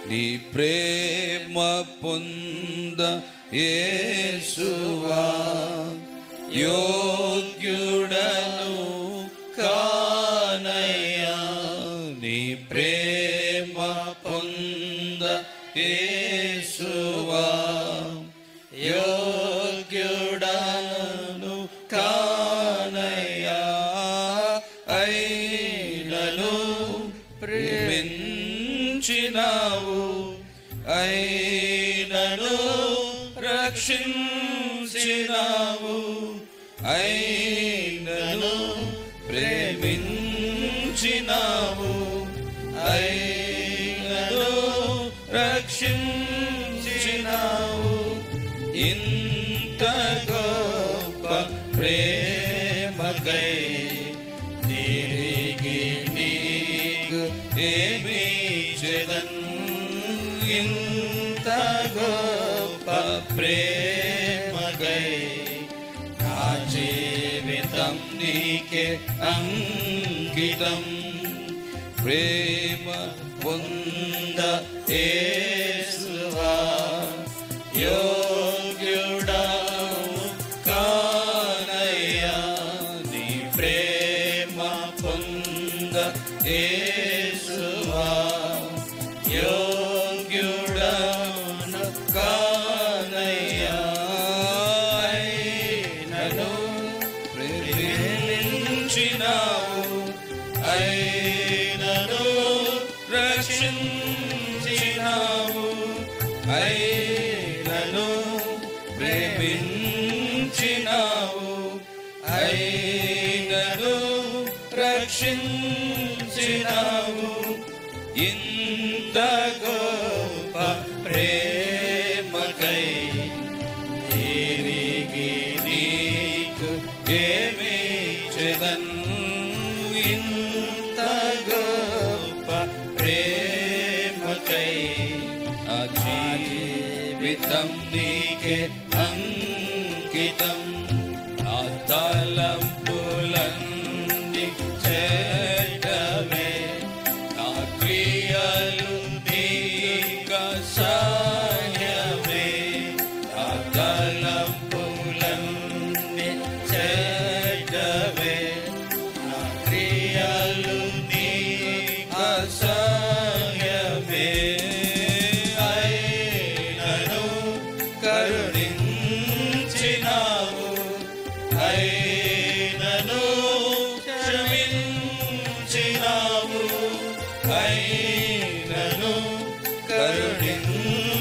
నీ ప్రేమ పొంద యేసువా, యోగ్యుడను కానయ్యా. నీ ప్రేమ పొంద యేసువా, యోగ్యుడను కానయ్యా. అయినను ప్రేమించినావు, అయినను రక్షించినావు, అయినను ప్రేమించినావు, అయినను రక్షించినావు. ఇంత గొప్ప ప్రేమకై తిరిగి నీకు ఏమి చేదన్. ఇంత గొప్ప ప్రేమకై నా జీవితం నీకే అంకితం. ప్రేమ పొంద యేసువా, యోగ్యుడను కానయ్యా. నీ ప్రేమ పొంద యేసువా, యోగ్యుడను కానయ్యా. అయినను ప్రేమించినావు, అయినను రక్షించినావు, అయినను ప్రేమించినావు, అయినను రక్షించినావు. ఇంత గొప్ప ప్రేమకై తిరిగి నీకు ఏమి చేదన్. ఇంత గొప్ప ప్రేమకై నా జీవితం నీకే అంకితం. నా తలంపులన్నీ చేటమే, నా క్రియలు నీకు సాయమే. నా తలంపులన్నీ చేటమే, నా క్రియలు నీకు సాయమే. అయినను కరుణించినావు, అయినను క్షమించినావు, అయినను కరుణించినావు,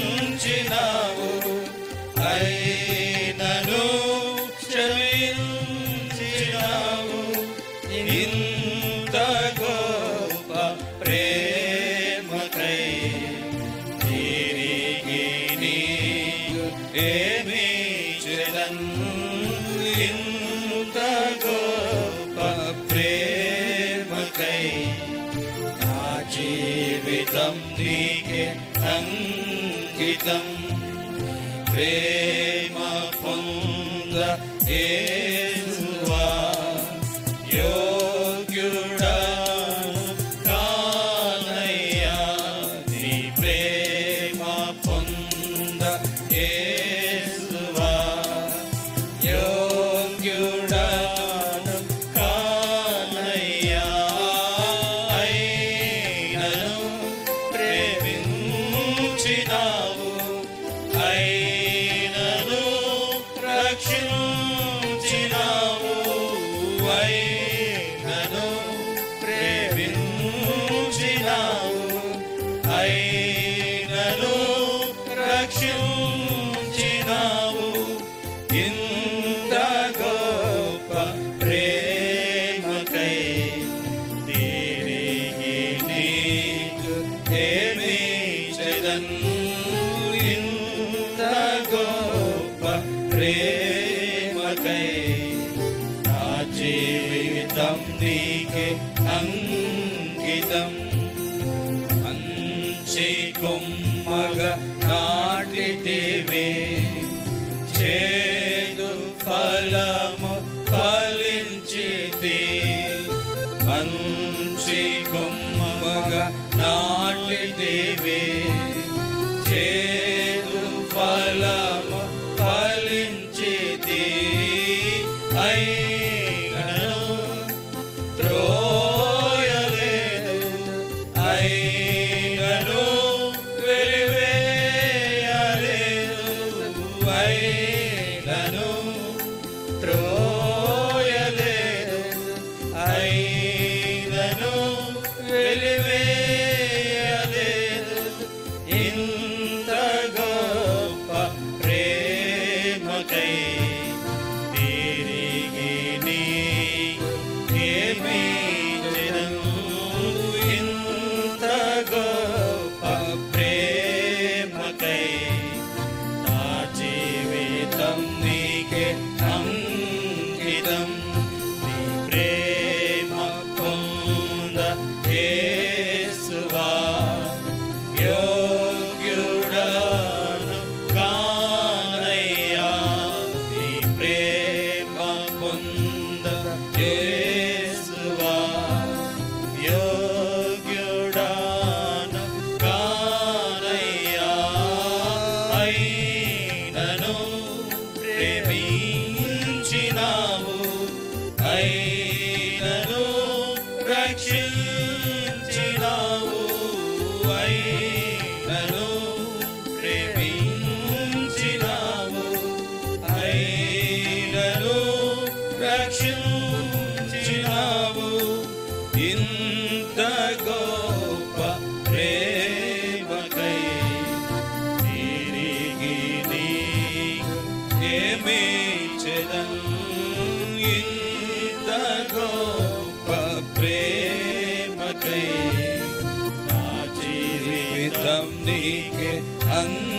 అయినను క్షమించినావు. ఇంత గొప్ప ప్రేమకై తిరిగి నీకు ఏమి చేదన్. ఇంత గొప్ప ప్రేమకై నా జీవితం నీకే అంకితం. ప్రేమ పొంద యేసువా, యోగ్యుడను కానయ్యా. నీ ప్రేమ పొంద యేసువా, యోగ్యుడను కానయ్యా. అయినను ప్రేమించినావు, అయినను రక్షించినావు, అయినను ప్రేమించినావు, అయినను రక్షించినావు. ఇంత గొప్ప ప్రేమకై తిరిగి నీకు ఏమి చేదన్. ఇంత గొప్ప ప్రేమకై నా జీవితం నీకే అంకితం. మంచి కొమ్మగా నాటితివే, చేదు ఫలము ఫలించితి. మంచి కొమ్మగా నాటితివే, జీవితం నీకే అంకితం.